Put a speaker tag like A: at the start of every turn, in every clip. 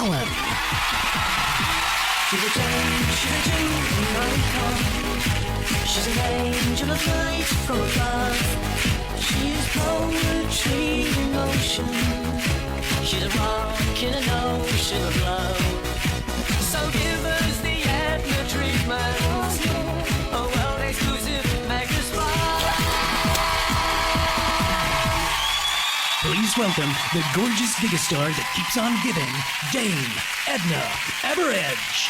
A: Allen.
B: She's a she's an angel of light from above. She's poetry in motion. She's a rock in an ocean of love. So give us the Edna treatment. A world exclusive Magnus Bar.
A: Please welcome the gorgeous gigastar that keeps on giving, Dame Edna Everidge.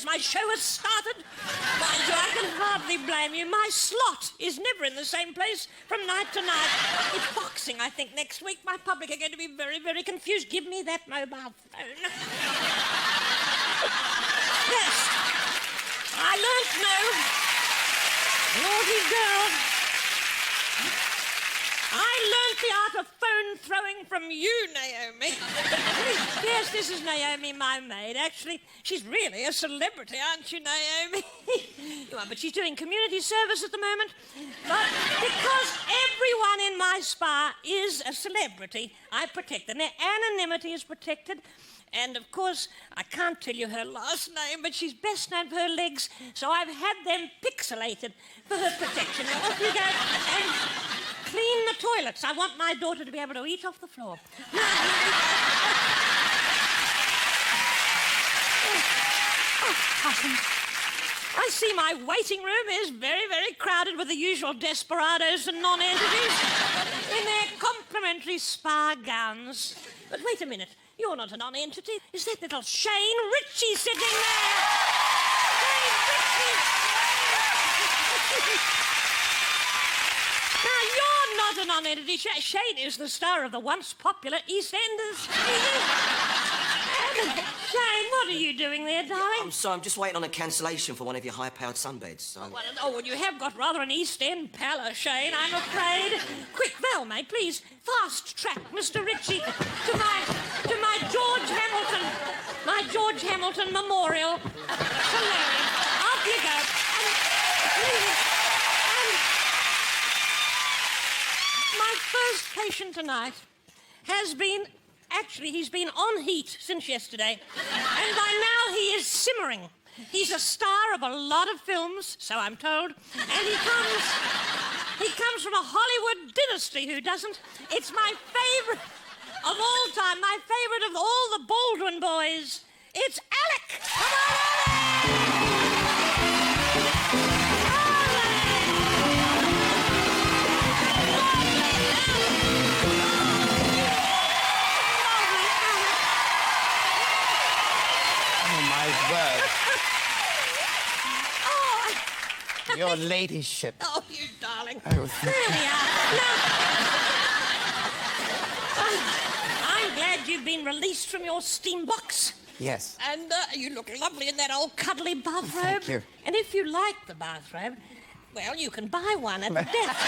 C: My show has started. Mind you, I can hardly blame you. My slot is never in the same place from night to night. It's boxing, I think, next week. My public are going to be very, very confused. Give me that mobile phone. Yes. I learnt naughty girl. I learnt the art of phone throwing from you, Naomi. Yes, this is Naomi, my maid. Actually, she's really a celebrity, aren't you, Naomi? You are, but she's doing community service at the moment. But because everyone in my spa is a celebrity, I protect them. Their anonymity is protected. And, of course, I can't tell you her last name, but she's best known for her legs, so I've had them pixelated for her protection. Now, off you go. And clean the toilets. I want my daughter to be able to eat off the floor. Cousins. I see my waiting room is very, very crowded with the usual desperados and non-entities in their complimentary spa gowns. But wait a minute. You're not a non-entity. Is that little Shane Ritchie sitting there? Shane Ritchie! Now, you're not a non-entity. Shane is the star of the once popular EastEnders. Shane, what are you doing there, darling?
D: I'm sorry, I'm just waiting on a cancellation for one of your high-powered sunbeds. So.
C: Well, you have got rather an East End pallor, Shane, I'm afraid. Quick, Val, mate, please, fast-track Mr. Ritchie to my George Hamilton Memorial. Salary. Off you go. My first patient tonight has been... Actually, he's been on heat since yesterday. And by now he is simmering. He's a star of a lot of films, so I'm told. And he comes from a Hollywood dynasty, who doesn't? It's my favourite of all time, my favourite of all the Baldwin boys. It's Alec! Come on,
E: Your ladyship.
C: Oh, you darling.
E: Oh,
C: there we are. Now, I'm glad you've been released from your steam box.
E: Yes.
C: And you look lovely in that old cuddly bathrobe.
E: Thank you.
C: And if you like the bathrobe, well, you can buy one at the desk.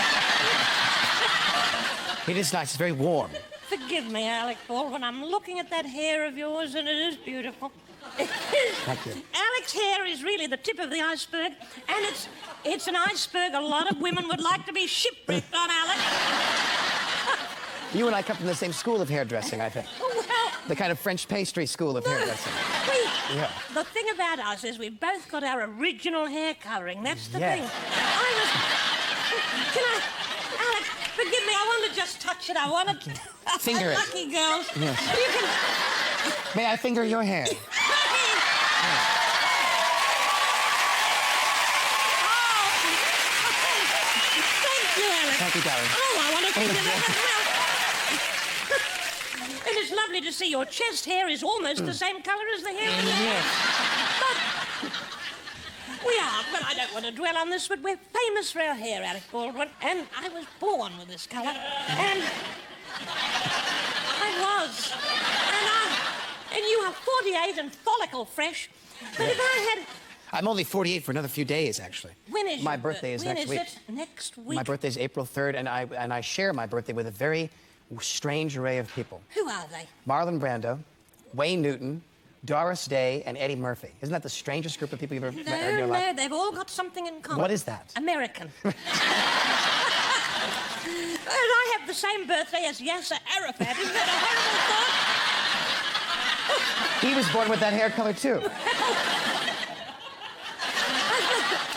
E: It is nice. It's very warm.
C: Forgive me, Alec Baldwin. I'm looking at that hair of yours, and it is beautiful.
E: Thank you.
C: Alec's hair is really the tip of the iceberg, and it's an iceberg a lot of women would like to be shipwrecked on, Alec.
E: You and I come from the same school of hairdressing, I think.
C: Well,
E: the kind of French pastry school of hairdressing. Yeah.
C: The thing about us is we've both got our original hair colouring. That's the
E: Yes.
C: thing. Alec, forgive me, I want to just touch it. I want to...
E: Finger it.
C: Lucky girls.
E: Yes.
C: You can...
E: May I finger your hair?
C: Thank you, Alec.
E: Thank you, darling.
C: Oh, I want to finger that as well. And it's lovely to see your chest hair is almost the same colour as the hair in your
E: Yes.
C: But we are, well, I don't want to dwell on this, but we're famous for our hair, Alec Baldwin, and I was born with this colour, and I was. And you are 48 and follicle fresh. But if I had...
E: I'm only 48 for another few days, actually.
C: When is
E: my
C: your
E: birthday? Is
C: when
E: next
C: is
E: week.
C: it? Next week?
E: My birthday is April 3rd, and I share my birthday with a very strange array of people.
C: Who are they?
E: Marlon Brando, Wayne Newton, Doris Day, and Eddie Murphy. Isn't that the strangest group of people you've ever met in your life?
C: No, they've all got something in common.
E: What is that?
C: American. And I have the same birthday as Yasser Arafat. Isn't that a horrible thought?
E: He was born with that hair color, too.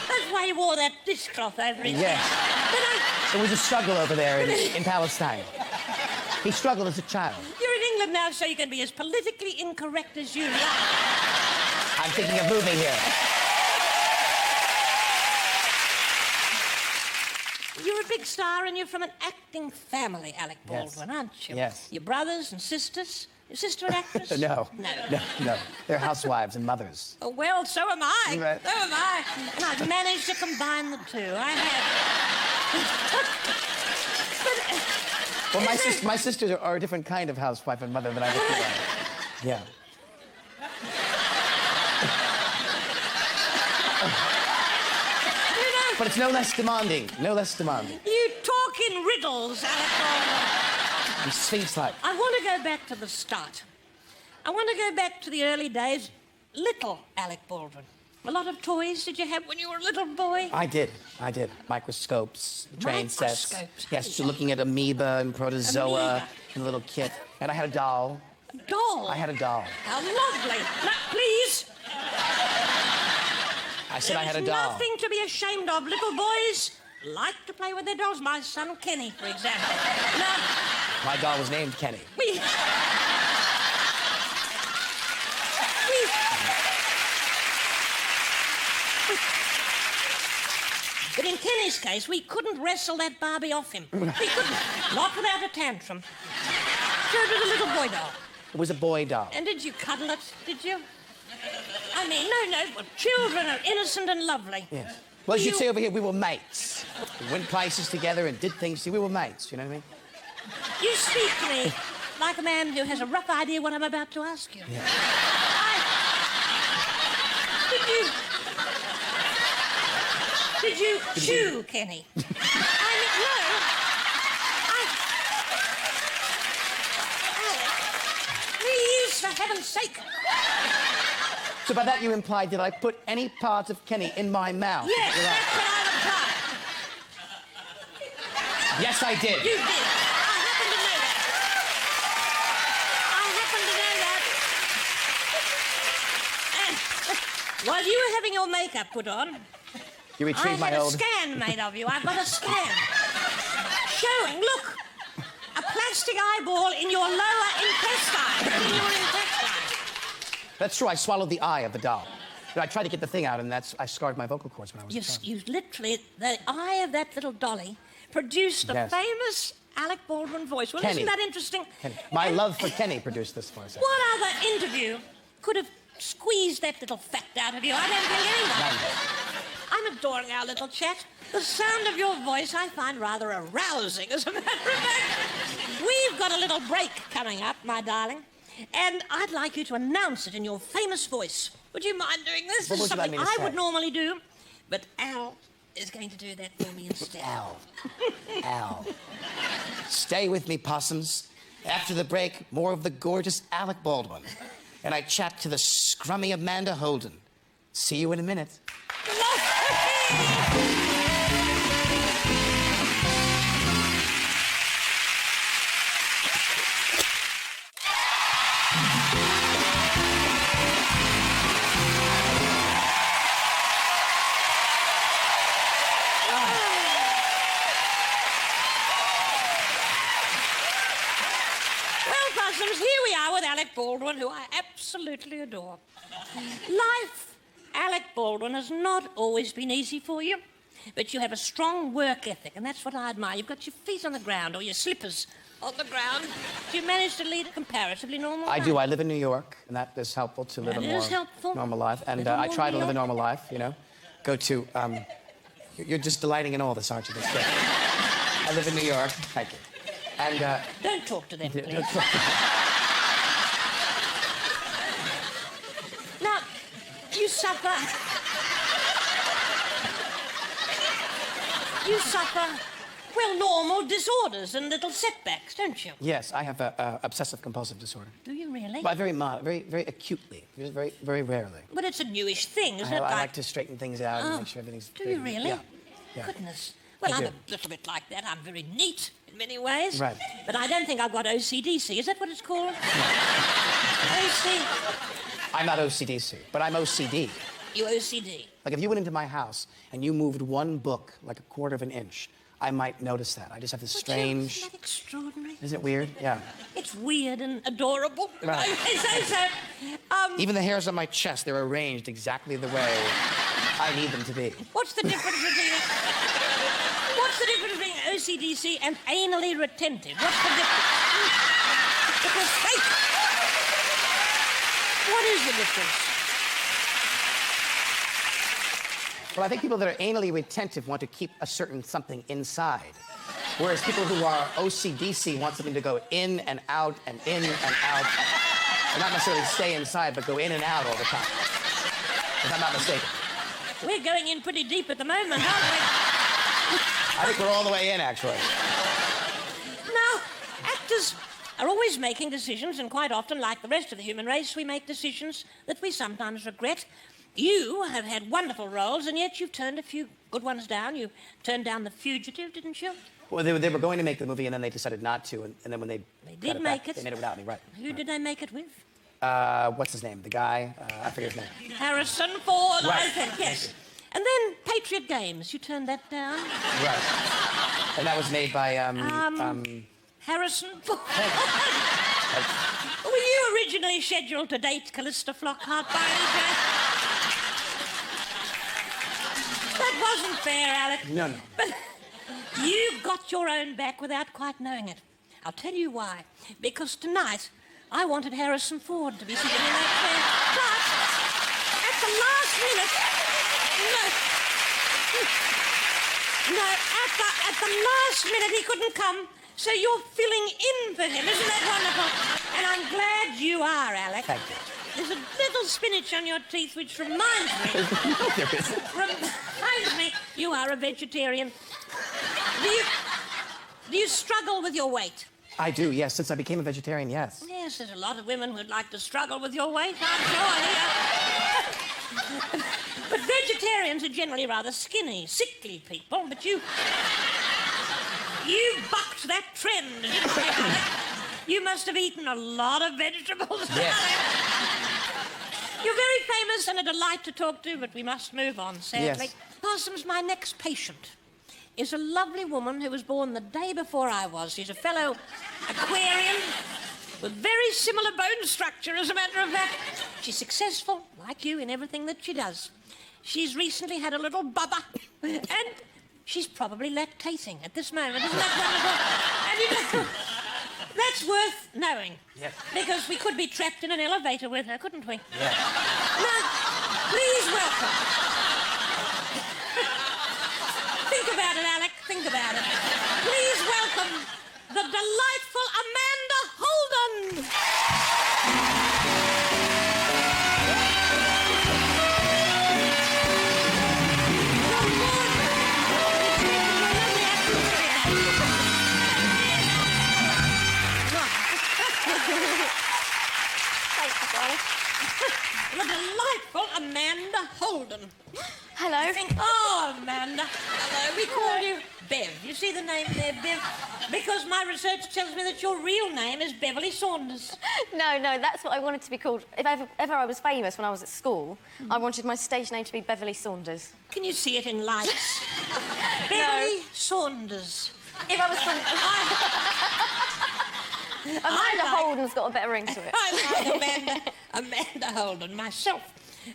C: That's why he wore that dishcloth over his
E: Yes.
C: head. But
E: It was a struggle over there in Palestine. He struggled as a child.
C: you're in England now, so you can be as politically incorrect as you like.
E: I'm thinking of moving here.
C: You're a big star and you're from an acting family, Alec Baldwin, aren't you?
E: Yes.
C: Your brothers and sisters? Your sister an actress?
E: No.
C: No.
E: No. They're housewives and mothers.
C: Oh, well, so am I.
E: Right.
C: So am I. And I've managed to combine the two. I have.
E: Well, my sisters are a different kind of housewife and mother than I would be. Yeah.
C: You know,
E: But it's no less demanding. No less demanding.
C: you talk in riddles, Alec Baldwin.
E: I'm Sphinx-like.
C: I want to go back to the start. I want to go back to the early days. Little Alec Baldwin. A lot of toys did you have when you were a little boy?
E: I did. Microscopes, train sets.
C: Microscopes?
E: Yes, looking at amoeba and protozoa
C: Amoeba.
E: and a little kit. And I had a doll.
C: A doll?
E: I had a doll.
C: How lovely. Now, please.
E: I said I had a
C: There's
E: doll.
C: nothing to be ashamed of. Little boys like to play with their dolls. My son Kenny, for example. Now,
E: My doll was named Kenny.
C: we... But in Kenny's case, we couldn't wrestle that Barbie off him. We couldn't. Not without a tantrum. So it was a little boy doll.
E: It was a boy doll.
C: And did you cuddle it? Did you? I mean, no. Well, children are innocent and lovely.
E: Yes. Well, as
C: You-
E: you'd say over here, we were mates. We went places together and did things. We were mates, you know what I mean?
C: You speak to me like a man who has a rough idea what I'm about to ask you.
E: Yeah.
C: Did you chew, Kenny? I mean, no. Please, for heaven's sake.
E: So by that you implied, did I put any part of Kenny in my mouth?
C: Yes,
E: You're
C: that's
E: right.
C: what I implied.
E: Yes, I did.
C: You did. I happen to know that. And while you were having your makeup put on,
E: You
C: I
E: retrieved my
C: had a
E: old...
C: scan made of you. I've got a scan showing, look, a plastic eyeball in your lower intestine. In your intestine.
E: That's true, I swallowed the eye of the doll. I tried to get the thing out, and I scarred my vocal cords when I was a child.
C: You literally, the eye of that little dolly produced a
E: Yes.
C: famous Alec Baldwin voice. Well,
E: Kenny.
C: isn't that interesting?
E: Kenny. My
C: And
E: love for Kenny produced this voice.
C: What other interview could have squeezed that little fact out of you? I don't think anyone. I'm adoring our little chat. The sound of your voice I find rather arousing, as a matter of fact. We've got a little break coming up, my darling, and I'd like you to announce it in your famous voice. Would you mind doing this?
E: What
C: This is
E: would you like
C: something
E: me to
C: I
E: say?
C: would normally do, but Al is going to do that for me instead.
E: Al. Stay with me, possums. After the break, more of the gorgeous Alec Baldwin. And I chat to the scrummy Amanda Holden. See you in a minute.
C: Well, Possums, here we are with Alec Baldwin, who I absolutely adore. Life, Alec Baldwin, has not always been easy for you, but you have a strong work ethic, and that's what I admire. You've got your feet on the ground, or your slippers on the ground. You manage to lead a comparatively normal
E: I
C: life.
E: do. I live in New York, and that is helpful to live
C: That
E: a
C: is
E: more
C: helpful.
E: normal life. And
C: Live a
E: I
C: more
E: try to live a
C: New York-
E: normal life, you know. Go to, you're just delighting in all this, aren't you? That's great. I live in New York. Thank you. And,
C: Don't talk to them, please. You suffer... You suffer, well, normal disorders and little setbacks, don't you?
E: Yes, I have a obsessive-compulsive disorder.
C: Do you really?
E: But very mild, very acutely, very, very rarely.
C: But it's a newish thing, isn't it?
E: I like to straighten things out and make sure everything's...
C: Do you really?
E: Yeah.
C: Goodness. Well,
E: I
C: I'm
E: do.
C: a little bit like that. I'm very neat in many ways.
E: Right.
C: But I don't think I've got OCDC. Is that what it's called? OC...
E: I'm not OCDC, but I'm OCD.
C: You OCD.
E: Like, if you went into my house and you moved one book like a quarter of an inch, I might notice that. I just have this strange...
C: Isn't that extraordinary?
E: Isn't it weird? Yeah.
C: It's weird and adorable.
E: Right.
C: I say so.
E: Even the hairs on my chest, they're arranged exactly the way I need them to be.
C: What's the difference between... What's the difference between OCDC and anally retentive? What's the difference? It was fake. What is the difference?
E: Well, I think people that are anally retentive want to keep a certain something inside. Whereas people who are OCDC want something to go in and out and in and out. And not necessarily stay inside, but go in and out all the time. If I'm not mistaken.
C: We're going in pretty deep at the moment, aren't we?
E: I think we're all the way in, actually.
C: Now, actors are always making decisions, and quite often, like the rest of the human race, we make decisions that we sometimes regret. You have had wonderful roles, and yet you've turned a few good ones down. You turned down The Fugitive, didn't you?
E: Well, they were going to make the movie, and then they decided not to. And then when they
C: did
E: cut
C: make
E: back,
C: it.
E: they made it without me, right?
C: Who did they make it with?
E: What's his name? The guy? I forget his name.
C: Harrison Ford, I
E: Right.
C: think, yes. And then Patriot Games, you turned that down.
E: Right. And that was made by,
C: Harrison Ford. Were you originally scheduled to date Callista Flockhart by any chance? That wasn't fair, Alec.
E: No.
C: But you got your own back without quite knowing it. I'll tell you why. Because tonight, I wanted Harrison Ford to be sitting in that chair. But at the last minute... at the last minute he couldn't come, so you're filling in for him. Isn't that wonderful? And I'm glad you are, Alec.
E: Thank you.
C: There's a little spinach on your teeth which reminds me...
E: There isn't.
C: Reminds me you are a vegetarian. Do you struggle with your weight?
E: I do, yes. Since I became a vegetarian, yes.
C: Yes, there's a lot of women who'd like to struggle with your weight, I'm sure. Yeah. But vegetarians are generally rather skinny, sickly people, but you bucked that trend, didn't you? You must have eaten a lot of vegetables.
E: Yes.
C: You're very famous and a delight to talk to, but we must move on, sadly.
E: Yes.
C: Parsons, my next patient is a lovely woman who was born the day before I was. She's a fellow Aquarian with very similar bone structure, as a matter of fact. She's successful, like you, in everything that she does. She's recently had a little bubba, and she's probably lactating at this moment. Isn't that wonderful? And you know, that's worth knowing.
E: Yes.
C: Because we could be trapped in an elevator with her, couldn't we?
E: Yes.
C: Now, please welcome. Think about it, Alec. Think about it. Please welcome the delightful Amanda Holden. The delightful Amanda Holden.
F: Hello.
C: Oh, Amanda. Hello. We call you Bev. You see the name there, Bev? Because my research tells me that your real name is Beverly Saunders.
F: No, that's what I wanted to be called. If ever I was famous when I was at school, I wanted my stage name to be Beverly Saunders.
C: Can you see it in lights? Beverly Saunders.
F: If I was Amanda Holden's got a better ring to it.
C: I like Amanda Holden myself.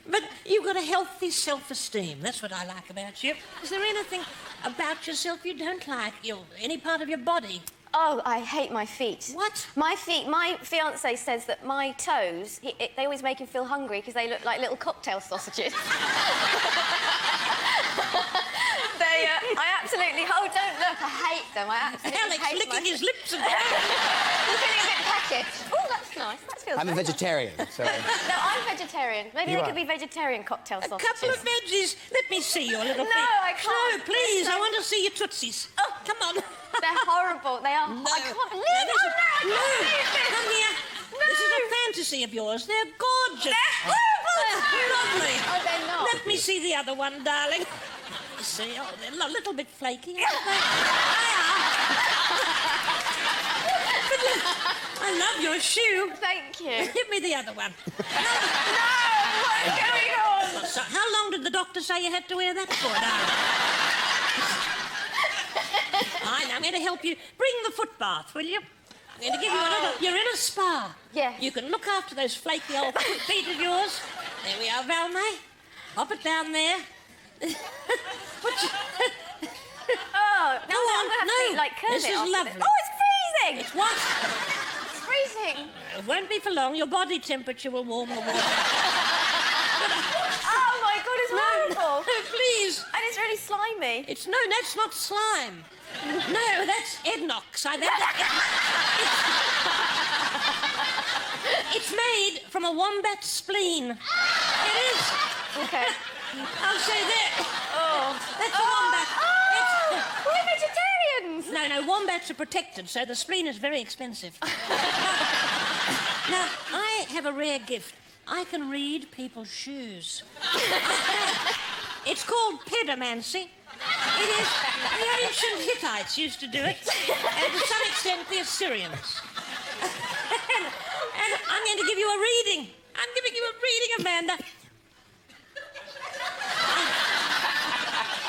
C: But you've got a healthy self-esteem. That's what I like about you. Is there anything about yourself you don't like? Any part of your body?
F: Oh, I hate my feet.
C: What?
F: My feet. My fiancé says that my toes, they always make him feel hungry because they look like little cocktail sausages. I absolutely... Oh, don't look. I hate them. I absolutely
C: Alex
F: hate
C: licking his lips and...
F: He's getting a bit peckish. Oh, that's That's nice. That feels
E: I'm a
F: very nice.
E: vegetarian, so...
F: No, I'm vegetarian. Maybe
E: You
F: they
E: are.
F: could be vegetarian cocktail
C: A
F: sausages.
C: couple of veggies. Let me see your little
F: No,
C: feet.
F: I can't.
C: No, please.
F: They're
C: I
F: so-
C: want to see your tootsies. Oh, come on.
F: They're horrible. They are.
C: No.
F: I can't believe
C: No,
F: it.
C: this
F: Oh,
C: is-
F: no, I
C: no.
F: can't believe this.
C: Come here.
F: No.
C: This is a fantasy of yours. They're gorgeous.
F: They're horrible.
C: They're lovely.
F: Oh, they're not.
C: Let me see the other one, darling. You see, oh, they're a little bit flaky, aren't they? They are. But look, I love your shoe.
F: Thank you.
C: Give me the other one.
F: No, what's going on?
C: So, how long did the doctor say you had to wear that for, darling? Fine, I'm going to help you. Bring the foot bath, will you? I'm going to give you a little... You're in a spa.
F: Yeah.
C: You can look after those flaky old feet of yours. There we are, Valmay. Pop it down there. What you...
F: Oh,
C: Go
F: no,
C: on,
F: I'm gonna have
C: no.
F: to like curve
C: This
F: it
C: is
F: after
C: lovely.
F: this. Oh, it's freezing.
C: It's what?
F: It's freezing.
C: It won't be for long. Your body temperature will warm the water.
F: Oh my God, it's horrible.
C: No, please.
F: And it's really slimy.
C: It's no, that's not slime. No, that's Ednox. It's made from a wombat spleen. It is.
F: Okay.
C: I'll say that.
F: Oh.
C: That's a wombat.
F: Oh, we're vegetarians.
C: No, wombats are protected, so the spleen is very expensive. Now, I have a rare gift. I can read people's shoes. It's called pedomancy. It is. The ancient Hittites used to do it, and to some extent the Assyrians. and I'm going to give you a reading. I'm giving you a reading, Amanda.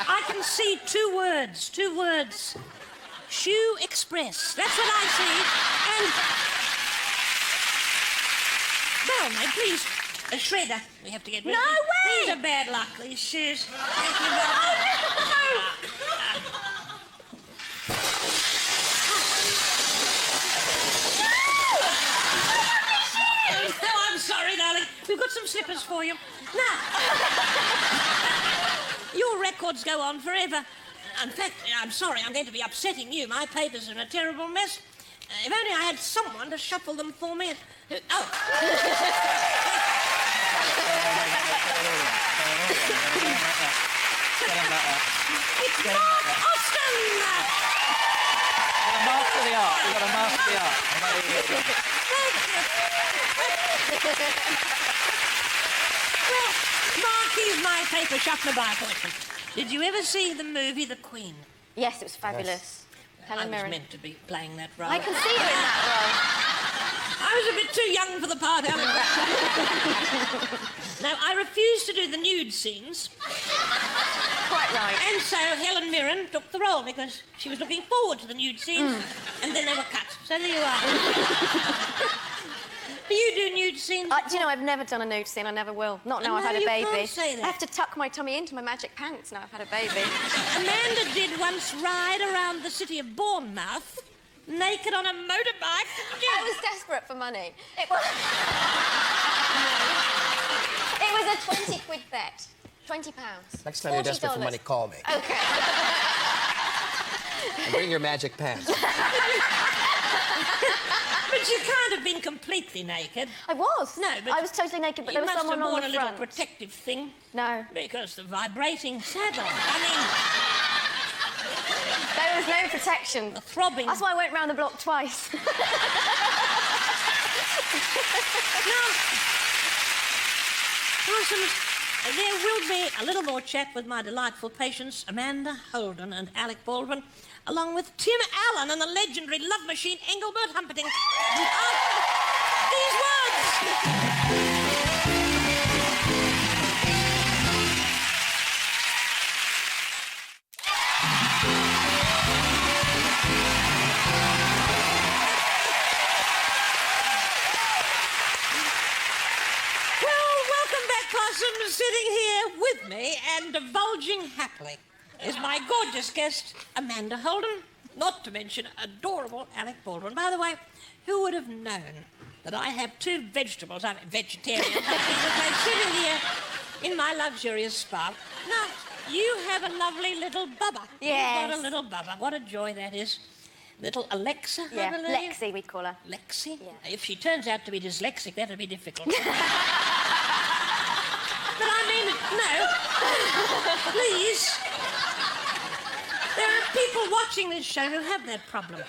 C: I can see two words. Shoe Express. That's what I see. And... Well, mate, please. A shredder. We have to get rid
F: No
C: of them.
F: way!
C: These are bad luck, these shoes. Thank you very much. Oh, I'm sorry, darling. We've got some slippers for you. Now, your records go on forever. In fact, I'm sorry, I'm going to be upsetting you. My papers are in a terrible mess. If only I had someone to shuffle them for me. Oh. It's Mark Austin!
G: Master the art. You've got to master the art.
C: Well, Mark, he's my paper shuffler by appointment. Did you ever see the movie The Queen?
F: Yes, it was fabulous.
C: I
F: Helen
C: was
F: Mirren.
C: meant to be playing that role.
F: I can see you in that
C: I was a bit too young for the part, Helen. No, I refused to do the nude scenes.
F: role. Quite right.
C: And so Helen Mirren took the role because she was looking forward to the nude scenes, and then they were cut. So there you are. Do you do nude scenes?
F: Do you know, I've never done a nude scene. I never will. Not now I've
C: No,
F: had a
C: you
F: baby.
C: can't say that.
F: I have to tuck my tummy into my magic pants now I've had a baby.
C: Amanda did once ride around the city of Bournemouth naked on a motorbike.
F: I was desperate for money. It was... it was a 20 quid bet. £20.
E: Next time you're desperate for
F: $40.
E: money, call me.
F: Okay.
E: And bring your magic pants.
C: But you can't have been completely naked.
F: I was.
C: No, but
F: I was totally naked, but
C: You
F: there was
C: must
F: someone
C: have
F: on
C: worn
F: the
C: a little
F: front.
C: protective thing.
F: No.
C: Because the vibrating saddle. I
F: There was no protection.
C: mean, the throbbing.
F: That's why I went round the block twice.
C: Now, Parsons, there will be a little more chat with my delightful patients, Amanda Holden and Alec Baldwin, along with Tim Allen and the legendary love machine Engelbert Humperdinck. These words. Well, welcome back, Possum. Sitting here with me and divulging happily is my gorgeous guest, Amanda Holden, not to mention adorable Alec Baldwin. By the way, who would have known that I have two vegetables, I'm vegetarian, sitting here in my luxurious spa. Now, you have a lovely little bubba.
F: Yes.
C: You've got a little bubba. What a joy that is. Little Alexa, I
F: Yeah,
C: believe.
F: Lexi, we'd call her.
C: Lexi?
F: Yeah.
C: If she turns out to be dyslexic, that'll be difficult. But I mean, no. Please. There are people watching this show who have that problem.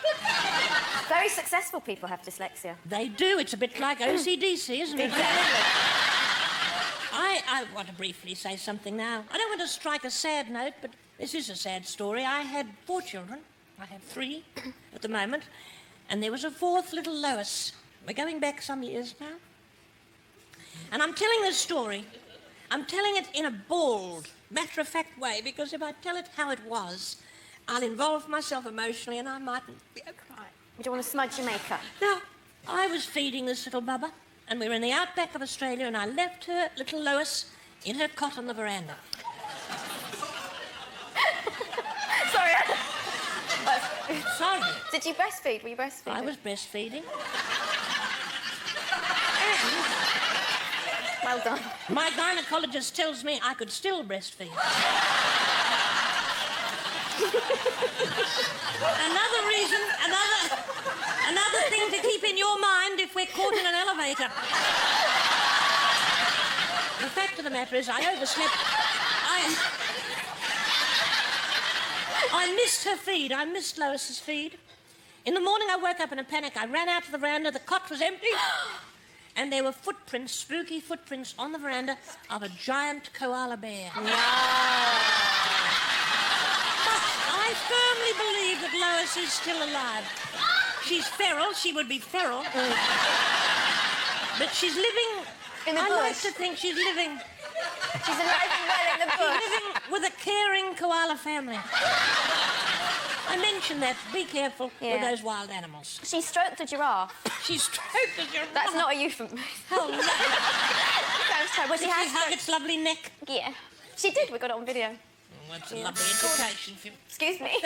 F: Very successful people have dyslexia.
C: They do. It's a bit like OCDC, isn't it?
F: Exactly.
C: I want to briefly say something now. I don't want to strike a sad note, but this is a sad story. I had 4 children. I have 3 at the moment. And there was a 4th, little Lois. We're going back some years now. And I'm telling this story. I'm telling it in a bald, matter-of-fact way, because if I tell it how it was, I'll involve myself emotionally and I mightn't be a cry.
F: You don't want to smudge your makeup.
C: Now, I was feeding this little bubba, and we were in the outback of Australia, and I left her, little Lois, in her cot on the veranda.
F: Sorry.
C: Sorry,
F: Did you breastfeed? Were you breastfeeding?
C: I was breastfeeding.
F: Well done.
C: My gynecologist tells me I could still breastfeed. Another thing to keep in your mind if we're caught in an elevator. The fact of the matter is I overslept. I missed her feed. I missed Lois's feed. In the morning I woke up in a panic. I ran out to the veranda. The cot was empty. And there were footprints, spooky footprints on the veranda of a giant koala bear.
F: No.
C: But I firmly believe that Lois is still alive. She's feral. She would be feral. But she's living...
F: In the
C: I
F: bush.
C: like to think she's living...
F: She's alive and well in the bush.
C: living with a caring koala family. I mentioned that. Be careful with those wild animals.
F: She stroked a giraffe.
C: She stroked a giraffe.
F: That's not a euphemism.
C: How lovely.
F: Sounds terrible.
C: Did she hug its lovely neck?
F: Yeah. She did. We got it on video.
C: That's a lovely education for you.
F: Excuse me.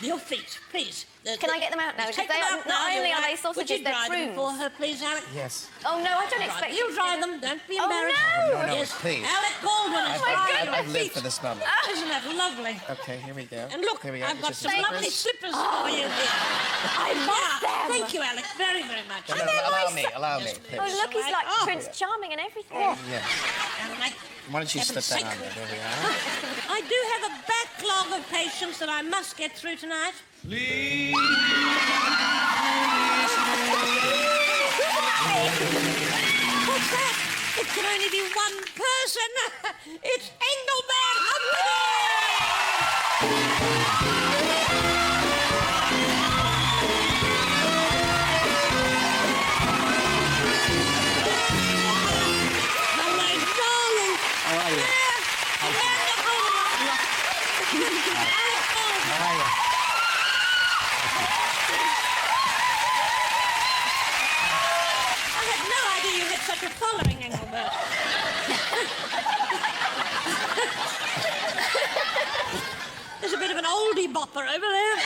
C: Your feet, please.
F: Can I get them out now?
C: Take
F: Because
C: them out now.
F: not only
C: you're
F: are they
C: right.
F: sausages,
C: Would you
F: they're
C: dry them for
F: prunes.
C: her, please, Alec?
E: Yes.
F: Oh, no, I don't expect
C: You
F: to
C: dry
F: do
C: them. Don't be
F: Oh,
C: embarrassed.
F: no.
E: No,
C: Yes.
E: please.
C: Alec Baldwin is drying your
E: I've lived
C: feet.
E: for this moment.
C: Isn't that lovely?
E: Okay, here we go.
C: And look,
E: here we go.
C: I've got
E: Just
C: some
E: a
C: lovely
E: slippers.
C: slippers for you here.
F: I love them.
C: Thank you, Alec, very, very much.
E: No, no, allow me, please.
F: Oh, look, he's like
C: Oh.
F: Prince Charming and everything.
E: Yes.
C: Alec,
E: Why don't you slip
C: heaven's
E: that
C: sake.
E: on there? There we are.
C: I do have a backlog of patients that I must get through tonight. What's that? It can only be one person. It's Engelbert Hello, darling.
E: How are you? How are you?
C: I had no idea you had such a following, Engelbert. There's a bit of an oldie bopper over there.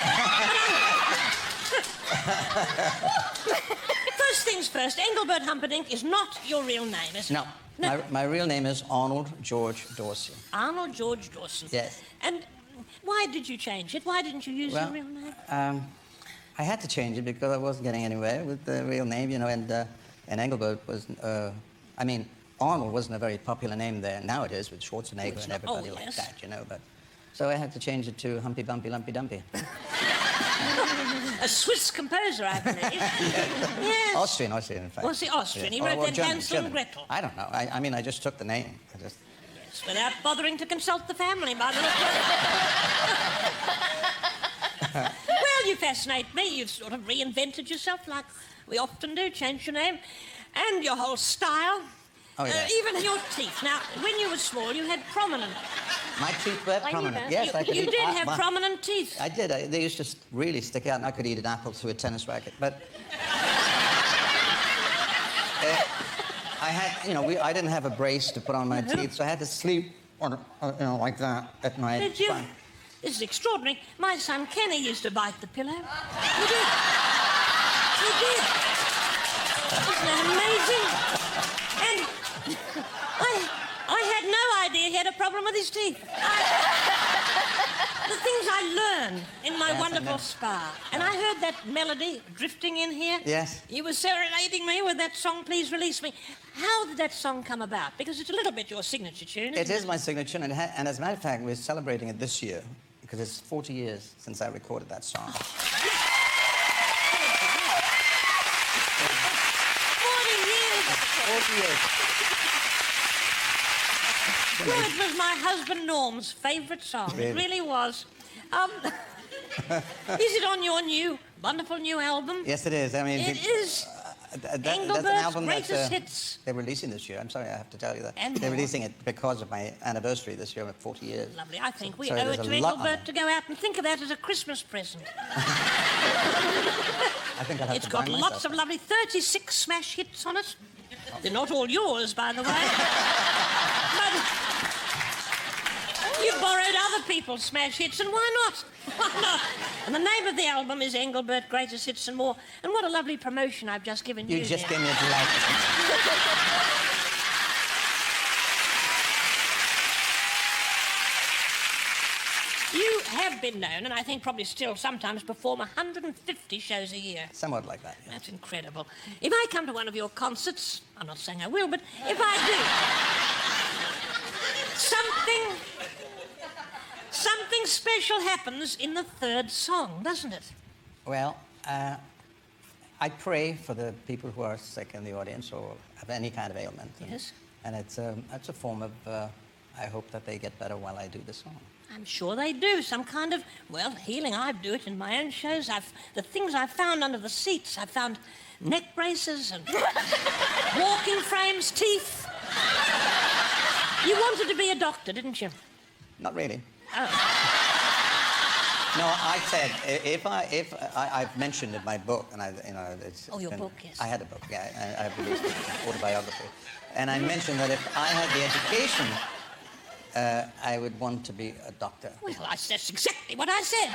C: First things first, Engelbert Humperdinck is not your real name, is it?
G: No. My real name is Arnold George Dorsey.
C: Arnold George Dawson.
G: Yes.
C: And why did you change it? Why didn't you use your real name?
G: I had to change it because I wasn't getting anywhere with the real name, you know, and Engelbert was, Arnold wasn't a very popular name there. Now it is with Schwarzenegger and everybody like
C: yes.
G: that, you know, but... So I had to change it to Humpy Bumpy Lumpy Dumpy.
C: A Swiss composer, I believe. Yes.
G: Austrian, in fact.
C: Was he Austrian?
G: Yes.
C: He wrote
G: Or
C: them
G: German,
C: Hansel and
G: German.
C: Gretel.
G: I don't know. I just took the name.
C: Yes, without bothering to consult the family, by the way. Well, you fascinate me. You've sort of reinvented yourself like we often do, changed your name and your whole style.
G: Oh, yes.
C: Even your teeth. Now, when you were small, you had prominent.
G: My teeth were prominent.
F: that.
G: Yes, I could
C: You
G: eat...
C: did have prominent teeth.
G: I did. They used to really stick out, and I could eat an apple through a tennis racket. But I had, you know, I didn't have a brace to put on my teeth, so I had to sleep, on, you know, like that at night.
C: Did you?
G: Fine.
C: This is extraordinary. My son Kenny used to bite the pillow. He did. He did. Isn't that amazing? And I had no idea he had a problem with his teeth. The things I learn in my
G: Yes, I
C: wonderful
G: know.
C: spa. And I heard that melody drifting in here.
G: Yes.
C: You were serenading me with that song, Please Release Me. How did that song come about? Because it's a little bit your signature tune,
G: It
C: isn't
G: is my signature, and as a matter of fact, we're celebrating it this year because it's 40 years since I recorded that song.
C: 40 years.
G: 40 years.
C: Well, it was my husband Norm's favourite song. It really was. Is it on your new, wonderful new album?
G: Yes, it is. I mean,
C: It is.
G: that's an
C: Engelbert's
G: album
C: greatest hits.
G: they're releasing this year. I'm sorry, I have to tell you that.
C: And
G: they're
C: more.
G: releasing it because of my anniversary this year of 40 years.
C: Lovely. I think we
G: So
C: owe
G: there's
C: it
G: a
C: to
G: lot on
C: Engelbert
G: it.
C: to go out and think of that as a Christmas present.
G: I think I'll have
C: It's
G: to
C: got
G: buy
C: lots
G: myself
C: of
G: one.
C: lovely 36 smash hits on it. They're not all yours, by the way. But you borrowed other people's smash hits, and why not? Why not? And the name of the album is Engelbert Greatest Hits and More. And what a lovely promotion I've just given you.
G: You just
C: there.
G: gave me a delight.
C: You have been known, and I think probably still sometimes perform 150 shows a year.
G: Somewhat like that. Yeah.
C: That's incredible. If I come to one of your concerts, I'm not saying I will, but if I do, something special happens in the third song, doesn't it?
G: Well, I pray for the people who are sick in the audience or have any kind of ailment.
C: Yes.
G: And it's a form of, I hope that they get better while I do the song.
C: I'm sure they do. Some kind of, well, healing. I do it in my own shows. The things I've found under the seats. I've found neck braces and walking frames, teeth. You wanted to be a doctor, didn't you?
G: Not really.
C: Oh.
G: No, I said if I've mentioned in my book, and it's.
C: Oh, your
G: been-
C: book, yes.
G: I had a book. Yeah, I've released an autobiography, and I mentioned that if I had the education, I would want to be a doctor.
C: Well, that's exactly what I said.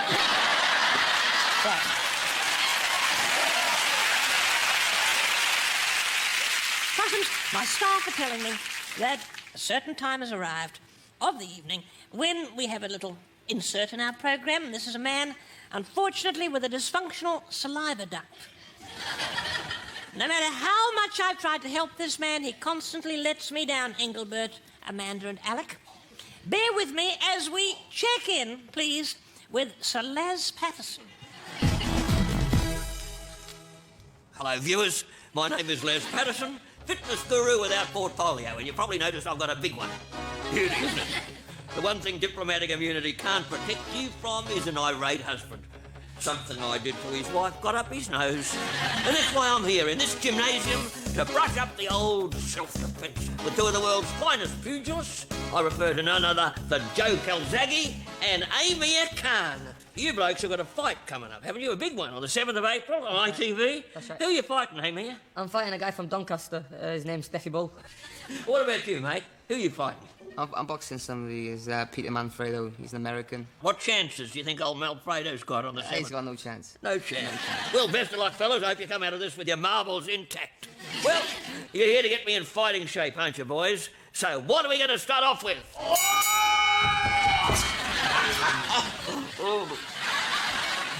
C: Possums, my staff are telling me that a certain time has arrived of the evening when we have a little insert in our program. This is a man, unfortunately, with a dysfunctional saliva duct. No matter how much I've tried to help this man, he constantly lets me down, Engelbert, Amanda and Alec. Bear with me as we check in, please, with Sir Les Patterson.
H: Hello, viewers. My name is Les Patterson, fitness guru without portfolio, and you probably noticed I've got a big one. Beauty, isn't it? The one thing diplomatic immunity can't protect you from is an irate husband. Something I did to his wife got up his nose. And that's why I'm here in this gymnasium to brush up the old self-defence with two of the world's finest pugilists. I refer to none other than Joe Calzaghe and Amir Khan. You blokes have got a fight coming up, haven't you? A big one on the 7th of April on ITV.
I: That's right.
H: Who are you fighting, Amir?
I: I'm fighting a guy from Doncaster. His name's Steffi Bull.
H: What about you, mate? Who are you fighting?
I: I'm boxing somebody. He's Peter Manfredo. He's an American.
H: What chances do you think old Malfredo's got on the 7th?
I: He's got no chance.
H: No chance. Well, best of luck, fellas. I hope you come out of this with your marbles intact. Well, you're here to get me in fighting shape, aren't you, boys? So what are we going to start off with?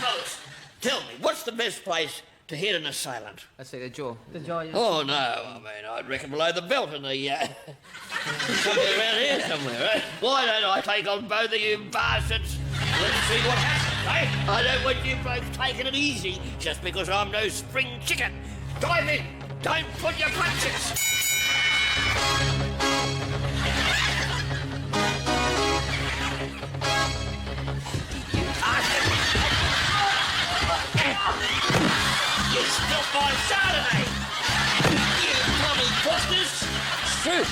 H: Fellas, tell me, what's the best place to hit an assailant?
I: I'd say the jaw. The jaw, yeah.
H: Oh, no, I mean, I'd reckon below the belt in the, somewhere around here somewhere, eh? Why don't I take on both of you bastards? Let's see what happens, eh? I don't want you blokes taking it easy just because I'm no spring chicken. Dive in. Don't put your punches. You spilt my Chardonnay! You Tommy busters! It's true.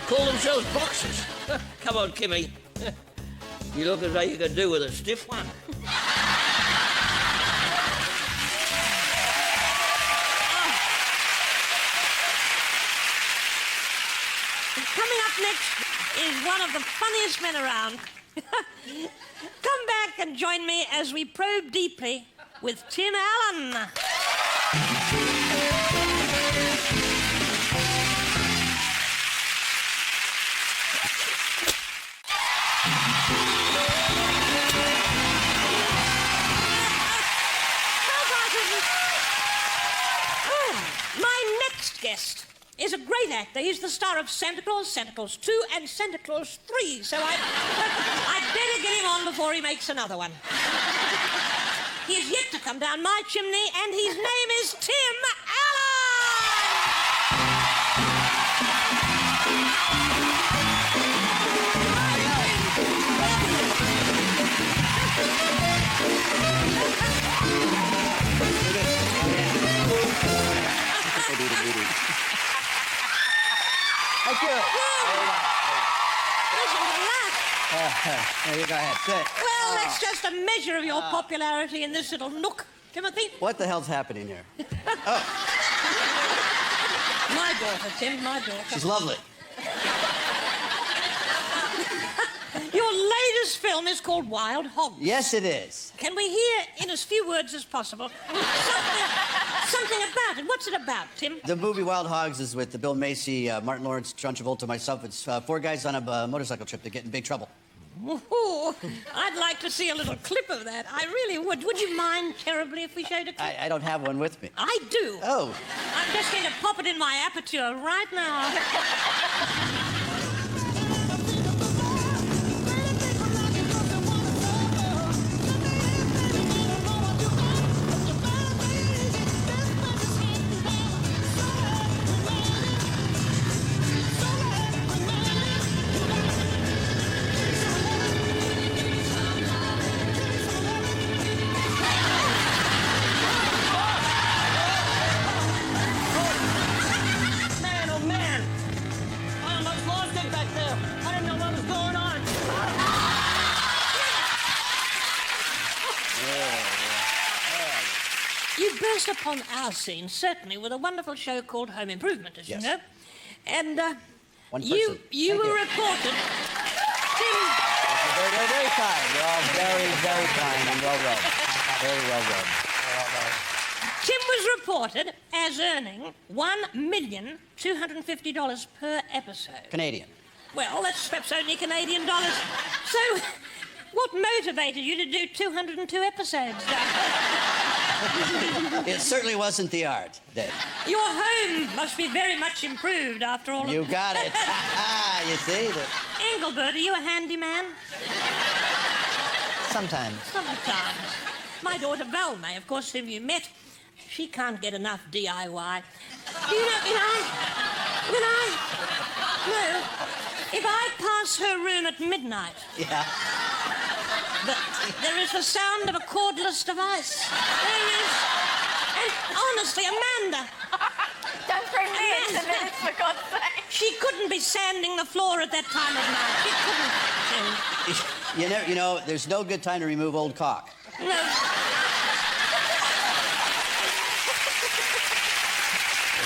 H: Call themselves boxers. Come on, Kimmy. You look as though you could do with a stiff one.
C: Coming up next is one of the funniest men around. Come back and join me as we probe deeply with Tim Allen. next guest is a great actor. He's the star of Santa Claus, Santa Claus 2, and Santa Claus 3. So I'd better get him on before he makes another one. He is yet to come down my chimney, and his name is Tim
G: Thank you. There you go ahead. Sit.
C: Well, that's just a measure of your popularity in this little nook, Timothy.
G: What the hell's happening here?
C: My daughter, Tim, my daughter.
G: She's lovely.
C: Your latest film is called Wild Hogs.
G: Yes, it is.
C: Can we hear, in as few words as possible, something about it? What's it about, Tim?
G: The movie Wild Hogs is with Bill Macy, Martin Lawrence, John Travolta, myself. It's 4 guys on a motorcycle trip that get in big trouble.
C: Ooh, I'd like to see a little clip of that. I really would. Would you mind terribly if we showed a clip?
G: I don't have one with me.
C: I do.
G: Oh.
C: I'm just going to pop it in my aperture right now. You burst upon our scene, certainly, with a wonderful show called Home Improvement, as
G: Yes.
C: you know. And
G: One
C: you
G: person.
C: you
G: Thank
C: were
G: you.
C: reported... Tim,
G: Very, very, very kind. You're all very, very kind and well read. Very well read.
C: Tim was reported as earning $1,250,000 per episode.
G: Canadian.
C: Well, that's perhaps only Canadian dollars. So, what motivated you to do 202 episodes, Doug?
G: It certainly wasn't the art, Dave.
C: Your home must be very much improved after all
G: You
C: of...
G: got it. You see?
C: Engelbert, are you a handyman?
G: Sometimes.
C: Sometimes. My daughter Valmay, of course, whom you met, she can't get enough DIY. You know, if I pass her room at midnight,
G: Yeah.
C: there is the sound of a cordless device. There is. And honestly, Amanda,
F: Don't bring me into this, for God's sake.
C: she couldn't be sanding the floor at that time of night. She couldn't.
G: You know, there's no good time to remove old cock.
C: No.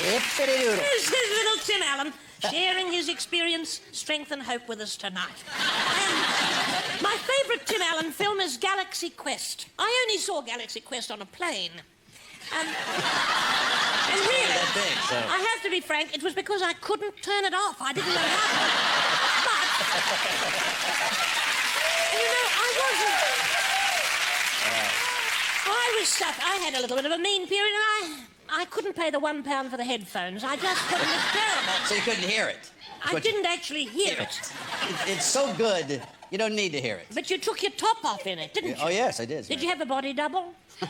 G: Ipsity-doodle.
C: This is little Tim Allen, sharing his experience, strength and hope with us tonight. And my favourite Tim Allen film is Galaxy Quest. I only saw Galaxy Quest on a plane. And really,
G: That big, so.
C: I have to be frank, it was because I couldn't turn it off. I didn't know how to. But, you know, I had a little bit of a mean period, and I couldn't pay the £1 for the headphones. I just couldn't. It's terrible.
G: So you couldn't hear it.
C: I didn't actually hear it.
G: It's so good, you don't need to hear it.
C: But you took your top off in it, didn't you?
G: Oh, yes, I did.
C: Did you have a body double? No?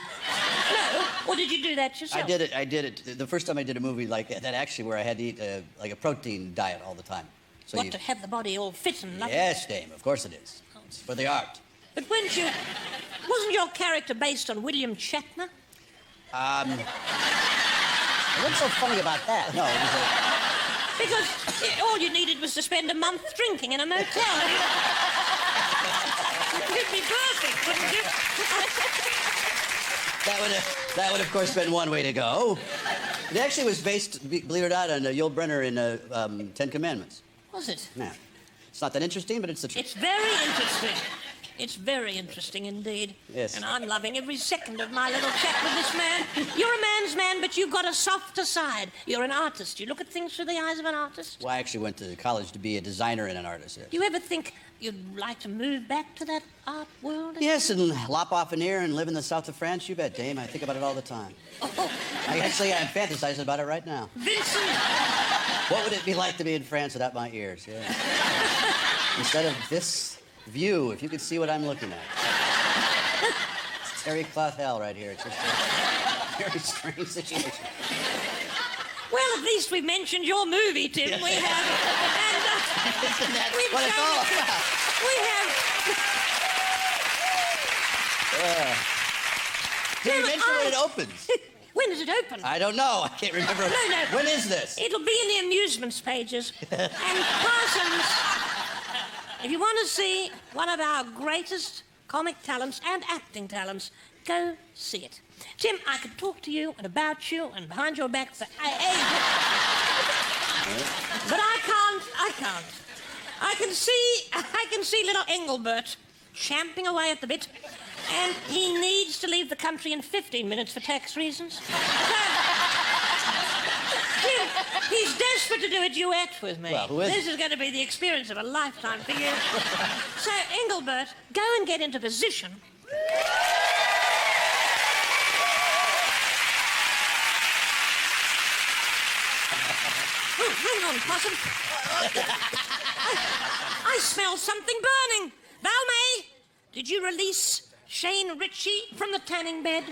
C: Or did you do that yourself?
G: I did it. The first time I did a movie like that, actually, where I had to eat like a protein diet all the time. So
C: What, to have the body all fit and lovely?
G: Yes, Dame, of course it is. It's for the art.
C: But wasn't your character based on William Shatner?
G: What's so funny about that? No, it was
C: Because all you needed was to spend a month drinking in a motel. You'd be perfect, wouldn't you?
G: that would, of course, been one way to go. It actually was based, believe it or not, on Yul Brynner in Ten Commandments.
C: Was it?
G: Yeah. It's not that interesting, but it's the truth.
C: It's very interesting. It's very interesting indeed.
J: Yes.
C: And I'm loving every second of my little chat with this man. You're a man's man, but you've got a softer side. You're an artist. You look at things through the eyes of an artist.
J: Well, I actually went to college to be a designer and an artist. Yes.
C: Do you ever think you'd like to move back to that art world?
J: Yes, and lop off an ear and live in the south of France. You bet, Dame. I think about it all the time.
C: Oh,
J: I'm fantasizing about it right now.
C: Vincent!
J: What would it be like to be in France without my ears? Yeah. Instead of this view, if you could see what I'm looking at. It's terry cloth hell right here. It's just a very strange situation.
C: Well, at least we mentioned your movie, Tim.
J: Yes.
C: We have. And
J: Isn't that
C: we've
J: what it's
C: shown
J: all
C: it to-
J: about?
C: We have.
J: Did you
C: Tim,
J: mention when it opens?
C: When does it open?
J: I don't know. I can't remember.
C: No.
J: When is this?
C: It'll be in the amusements pages. And Parsons, if you want to see one of our greatest comic talents and acting talents, go see it. Tim, I could talk to you and about you and behind your back for ages. But I can't. I can see little Engelbert champing away at the bit, and he needs to leave the country in 15 minutes for tax reasons. So, Tim, he's desperate to do a duet with me.
J: Well, who is
C: This is going to be the experience of a lifetime for you. So, Engelbert, go and get into position. Oh, hang on, Possum. I smell something burning. Valmay, did you release Shane Ritchie from the tanning bed?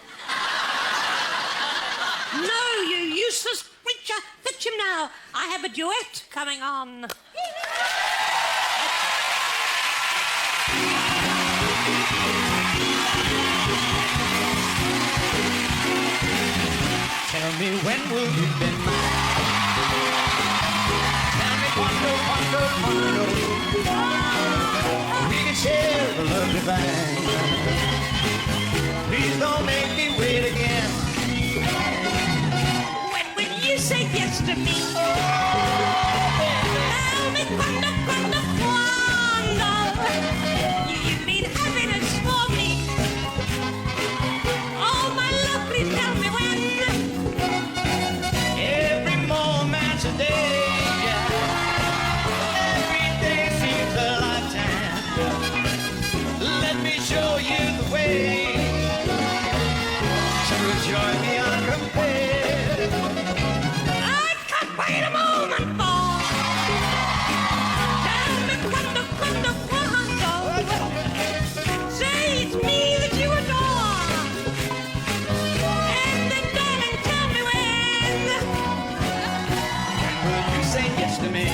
C: No, you useless creature. Fetch him now. I have a duet coming on.
A: Tell me when will you be mine? Tell me quando. We can share the love divine. Please don't make me wait again.
C: When will you say yes to me? Tell me quando. You mean happiness for me. Oh, my love, please tell me when.
A: Every moment's a day. Every day seems a lifetime. Let me show you the way to enjoy me uncompared.
C: I can't wait a moment more. Tell me quando. Say it's me that you adore. And then, darling, tell me when.
A: Will you say yes to me?